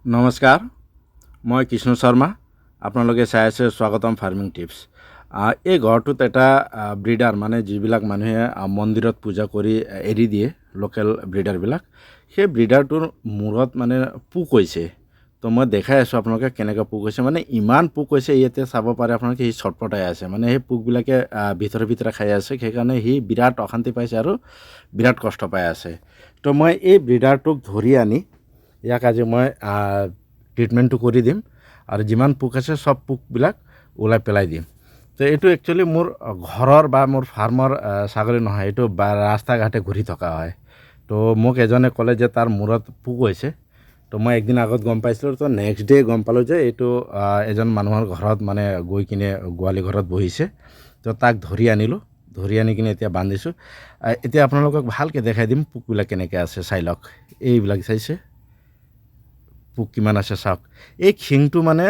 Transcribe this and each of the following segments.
নমস্কাৰ, মই কৃষ্ণ শৰ্মা। আপোনালোকে চাই আছে স্বাগতম ফাৰ্মিং টিপছ। এই ঘৰটোত এটা ব্ৰিডাৰ মানে যিবিলাক মানুহে মন্দিৰত পূজা কৰি এৰি দিয়ে, লোকেল ব্ৰিডাৰবিলাক, সেই ব্ৰিডাৰটোৰ মূৰত মানে পোক হৈছে। তো মই দেখাই আছোঁ আপোনালোকে কেনেকৈ পোক হৈছে। মানে ইমান পোক হৈছে, ইয়াতে চাব পাৰে আপোনালোকে, সি ছটপটাই আছে। মানে সেই পোকবিলাকে ভিতৰে খাই আছে, সেইকাৰণে সি বিৰাট অশান্তি পাইছে আৰু বিৰাট কষ্ট পাই আছে। তো মই এই ব্ৰিডাৰটোক ধৰি আনি ইয়াক আজি মই ট্ৰিটমেণ্টটো কৰি দিম আৰু যিমান পোক আছে চব পোকবিলাক ওলাই পেলাই দিম। তো এইটো একচুৱেলি মোৰ ঘৰৰ বা মোৰ ফাৰ্মৰ ছাগলী নহয়, এইটো ৰাস্তা ঘাটে ঘূৰি থকা হয়। তো মোক এজনে ক'লে যে তাৰ মূৰত পোক হৈছে। তো মই একদিন আগত গম পাইছিলোঁ, তো নেক্সট ডে গম পালোঁ যে এইটো এজন মানুহৰ ঘৰত মানে গৈ কিনে গোৱালি ঘৰত বহিছে। তো তাক ধৰি আনিলোঁ, ধৰি আনি কিনে এতিয়া বান্ধিছোঁ। এতিয়া আপোনালোকক ভালকৈ দেখাই দিম পোকবিলাক কেনেকৈ আছে, চাই লওক। এইবিলাক চাইছে পোক কিমান আছে চাওক। এই শিংটো মানে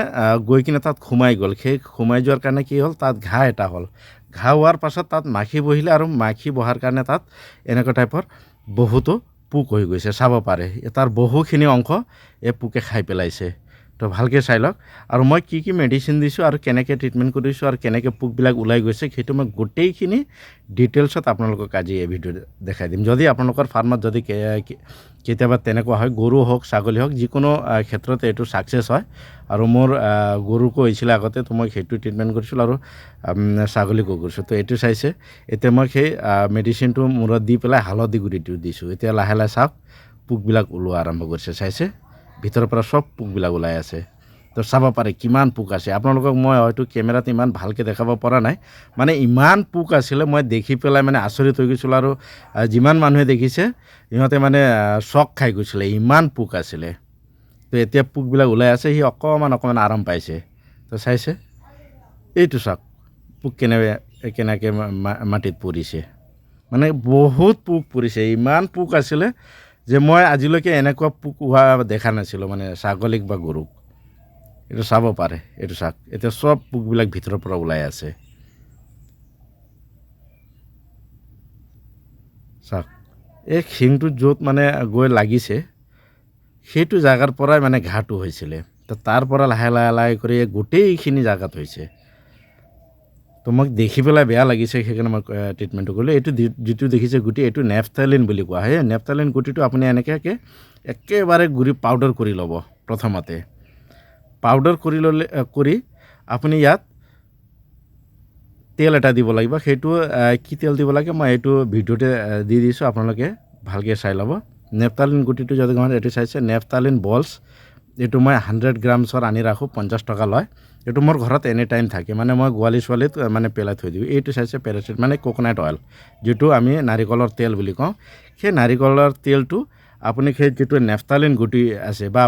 গৈ কিনে তাত সোমাই গ'ল। সেই সোমাই যোৱাৰ কাৰণে কি হ'ল, তাত ঘাঁ এটা হ'ল। ঘাঁ হোৱাৰ পাছত তাত মাখি বহিলে আৰু মাখি বহাৰ কাৰণে তাত এনেকুৱা টাইপৰ বহুতো পোক হৈ গৈছে, চাব পাৰে। তাৰ বহুখিনি অংশ এই পোকে খাই পেলাইছে। তো ভালকৈ চাই লওক। আৰু মই কি মেডিচিন দিছোঁ আৰু কেনেকৈ ট্ৰিটমেণ্ট কৰিছোঁ আৰু কেনেকৈ পোকবিলাক ওলাই গৈছে, সেইটো মই গোটেইখিনি ডিটেইলছত আপোনালোকক আজি এই ভিডিঅ'ত দেখাই দিম। যদি আপোনালোকৰ ফাৰ্মত যদি কেতিয়াবা তেনেকুৱা হয়, গৰু হওক ছাগলী হওক, যিকোনো ক্ষেত্ৰতে এইটো ছাকচেছ হয়। আৰু মোৰ গৰুকো হৈছিলে আগতে, তো মই সেইটো ট্ৰিটমেণ্ট কৰিছিলোঁ আৰু ছাগলীকো কৰিছোঁ। তো এইটো চাইছে, এতিয়া মই সেই মেডিচিনটো মূৰত দি পেলাই হালধি গুড়িটো দিছোঁ। এতিয়া লাহে চাওক পোকবিলাক ওলোৱা আৰম্ভ কৰিছে, চাইছে ভিতৰৰ পৰা চব পোকবিলাক ওলাই আছে। তো চাব পাৰে কিমান পোক আছে। আপোনালোকক মই হয়তো কেমেৰাত ইমান ভালকৈ দেখাব পৰা নাই, মানে ইমান পোক আছিলে, মই দেখি পেলাই মানে আচৰিত হৈ গৈছিলোঁ। আৰু যিমান মানুহে দেখিছে সিহঁতে মানে চক খাই গৈছিলে, ইমান পোক আছিলে। তো এতিয়া পোকবিলাক ওলাই আছে, সি অকণমান আৰাম পাইছে। তো চাইছে এইটো চাওক পোক কেনেকৈ মাটিত পৰিছে। মানে বহুত পোক পৰিছে, ইমান পোক আছিলে যে মই আজিলৈকে এনেকুৱা পোক হোৱা দেখা নাছিলোঁ, মানে ছাগলীক বা গৰুক। এইটো চাব পাৰে, এইটো চাওক। এতিয়া চব পোকবিলাক ভিতৰৰ পৰা ওলাই আছে, চাওক। এই শিংটো য'ত মানে গৈ লাগিছে সেইটো জাগাৰ পৰাই মানে ঘাঁটো হৈছিলে। তো তাৰ পৰা লাহে কৰি গোটেইখিনি জাগাত হৈছে। তো মোক দেখি পেলাই বেয়া লাগিছে, সেইকাৰণে মই ট্ৰিটমেণ্টটো কৰিলোঁ। এইটো যিটো দেখিছে গুটি, এইটো নেফথালিন বুলি কোৱা হয়। নেফথালিন গুটিটো আপুনি এনেকৈ একেবাৰে গুড়ি পাউডাৰ কৰি ল'ব। প্ৰথমতে পাউডাৰ কৰি আপুনি ইয়াত তেল এটা দিব লাগিব। সেইটো কি তেল দিব লাগে মই এইটো ভিডিঅ'তে দি দিছোঁ, আপোনালোকে ভালকৈ চাই ল'ব। নেফথালিন গুটিটো যদি কওঁ, এইটো চাইছে নেফথালিন বলছ। এইটো মই 100 গ্ৰামছৰ আনি ৰাখোঁ, 50 টকা লয়। এইটো মোৰ ঘৰত এনি টাইম থাকে, মানে মই গোৱালি ছোৱালীত মানে পেলাই থৈ দিওঁ। এইটো চাইছে পেৰাচিট, মানে কোকোনাট অইল, যিটো আমি নাৰিকলৰ তেল বুলি কওঁ। সেই নাৰিকলৰ তেলটো আপুনি সেই যিটো নেফথালিন গুটি আছে, বা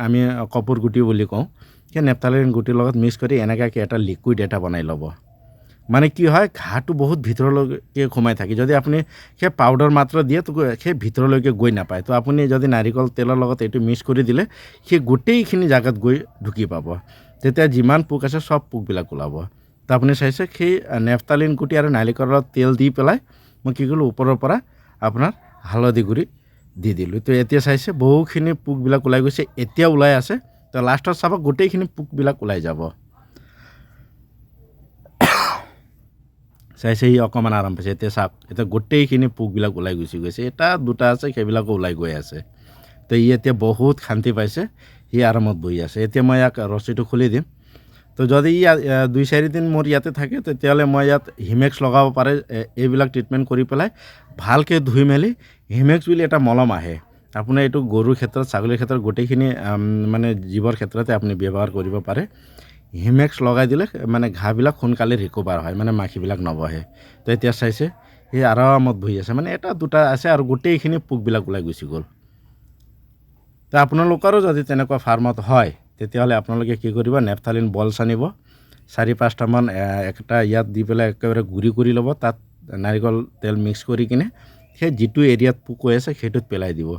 আমি কপৌৰ গুটি বুলি কওঁ, সেই নেফথালিন গুটিৰ লগত মিক্স কৰি এনেকুৱাকৈ এটা লিকুইড এটা বনাই ল'ব। মানে কি হয়, ঘাঁটো বহুত ভিতৰলৈকে সোমাই থাকে। যদি আপুনি সেই পাউডাৰ মাত্ৰ দিয়ে, তো সেই ভিতৰলৈকে গৈ নাপায়। তো আপুনি যদি নাৰিকল তেলৰ লগত এইটো মিক্স কৰি দিলে, সেই গোটেইখিনি জাগাত গৈ ঢুকি পাব। তেতিয়া যিমান পোক আছে চব পোকবিলাক ওলাব। তো আপুনি চাইছে সেই নেফথালিন গুটি আৰু নাৰিকলৰ তেল দি পেলাই মই কি কৰিলোঁ, ওপৰৰ পৰা আপোনাৰ হালধি গুড়ি দি দিলোঁ। তো এতিয়া চাইছে বহুখিনি পোকবিলাক ওলাই গৈছে, এতিয়া ওলাই আছে। তো লাষ্টত চাব গোটেইখিনি পোকবিলাক ওলাই যাব। চাইছে সি অকণমান আৰাম পাইছে। এতিয়া চাওক, এতিয়া গোটেইখিনি পোকবিলাক ওলাই গুচি গৈছে। এটা দুটা আছে, সেইবিলাকো ওলাই গৈ আছে। তো ই এতিয়া বহুত শান্তি পাইছে, সি আৰামত বহি আছে। এতিয়া মই ইয়াক ৰছীটো খুলি দিম। তো যদি ই 2-4 দিন মোৰ ইয়াতে থাকে, তেতিয়াহ'লে মই ইয়াত হিমেক্স লগাব পাৰে। এইবিলাক ট্ৰিটমেণ্ট কৰি পেলাই ভালকৈ ধুই মেলি, হিমেক্স বুলি এটা মলম আহে। আপোনাৰ এইটো গৰুৰ ক্ষেত্ৰত, ছাগলীৰ ক্ষেত্ৰত, গোটেইখিনি মানে জীৱৰ ক্ষেত্ৰতে আপুনি ব্যৱহাৰ কৰিব পাৰে। হিমেক্স লগাই দিলে মানে ঘাঁবিলাক সোনকালে ৰিকভাৰ হয়, মানে মাখিবিলাক নবহে। তো এতিয়া চাইছে সি আৰামত বহি আছে, মানে এটা দুটা আছে আৰু গোটেইখিনি পোকবিলাক ওলাই গুচি গ'ল। তো আপোনালোকৰো যদি তেনেকুৱা ফাৰ্মত হয়, তেতিয়াহ'লে আপোনালোকে কি কৰিব, নেফথালিন বলছ আনিব, 4-5টামান একটা ইয়াত দি পেলাই একেবাৰে গুড়ি কৰি ল'ব। তাত নাৰিকল তেল মিক্স কৰি কিনে সেই যিটো এৰিয়াত পোক হৈ আছে সেইটোত পেলাই দিব,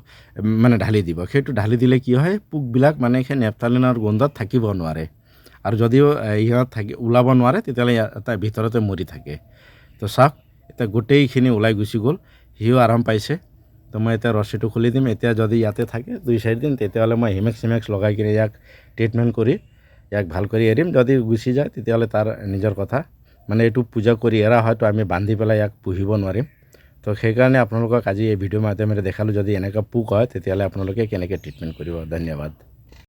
মানে ঢালি দিব। সেইটো ঢালি দিলে কি হয়, পোকবিলাক মানে সেই নেফথালিনৰ গোন্ধত থাকিব নোৱাৰে। আৰু যদিও ইহঁত ওলাব নোৱাৰে, তেতিয়াহ'লে তাৰ ভিতৰতে মৰি থাকে। তো চাওক, এতিয়া গোটেইখিনি ওলাই গুচি গ'ল, সিও আৰাম পাইছে। তো তো মই এতিয়া ৰছীটো খুলি দিম। এতিয়া যদি ইয়াতে থাকে 2-4 দিন তেতিয়াহ'লে মই হিমেক্স লগাই কিনে ইয়াক ট্ৰিটমেণ্ট কৰি ইয়াক ভাল কৰি এৰিম। যদি গুচি যায় তেতিয়াহ'লে তাৰ নিজৰ কথা, মানে এইটো পূজা কৰি এৰা হয়তো আমি বান্ধি পেলাই ইয়াক পুহিব নোৱাৰিম। তো সেইকাৰণে আপোনালোকক আজি এই ভিডিঅ'ৰ মাধ্যমেৰে দেখালোঁ, যদি এনেকুৱা পোক হয় তেতিয়াহ'লে আপোনালোকে কেনেকৈ ট্ৰিটমেণ্ট কৰিব। ধন্যবাদ।